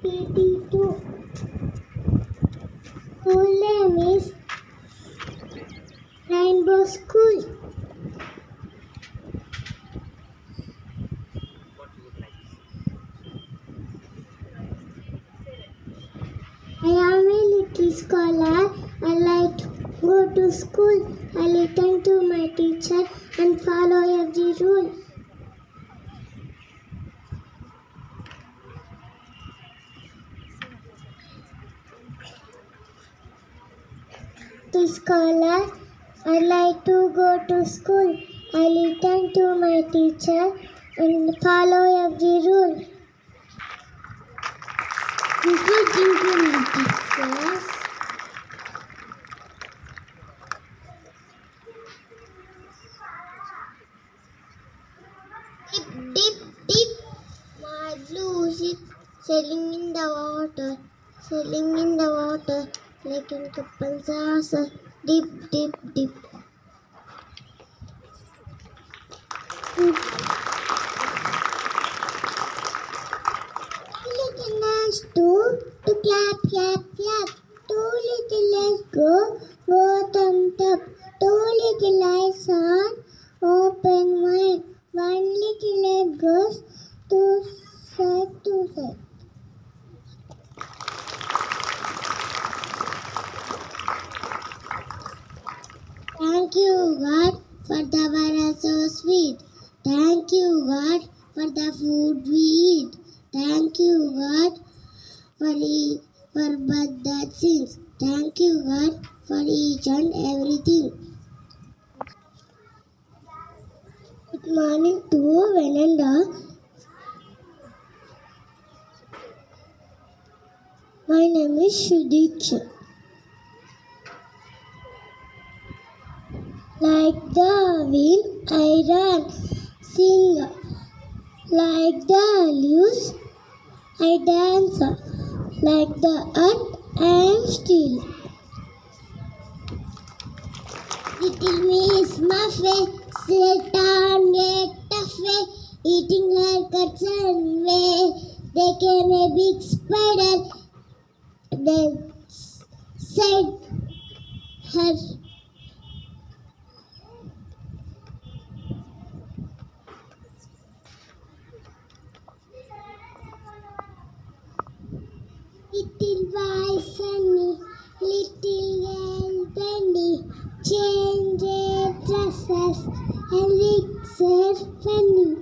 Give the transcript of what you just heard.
PP2. School name is Rainbow School. I am a little scholar. I like to go to school. I listen to my teacher and follow every rule. To scholar, I like to go to school. I listen to my teacher and follow every rule. Dip, dip, dip. My blue ship sailing in the water, like in couple saucer. Dip, dip, dip. Little legs to clap, clap, clap. Two little legs go thump, thump. Two little eyes on open wide. One little leg goes to side. Thank you, God, for the weather so sweet. Thank you, God, for the food we eat. Thank you, God, for birth that sings. Thank you, God, for each and everything. Good morning to Venanda. My name is Shudich. Like the wind, I run, sing. Like the leaves, I dance. Like the earth, I am still. Little miss Muffet sit on a tough eating her cuts and way. There came a big spider. They said her. Little boy Sunny, little girl Penny, change their dresses and wigs are funny.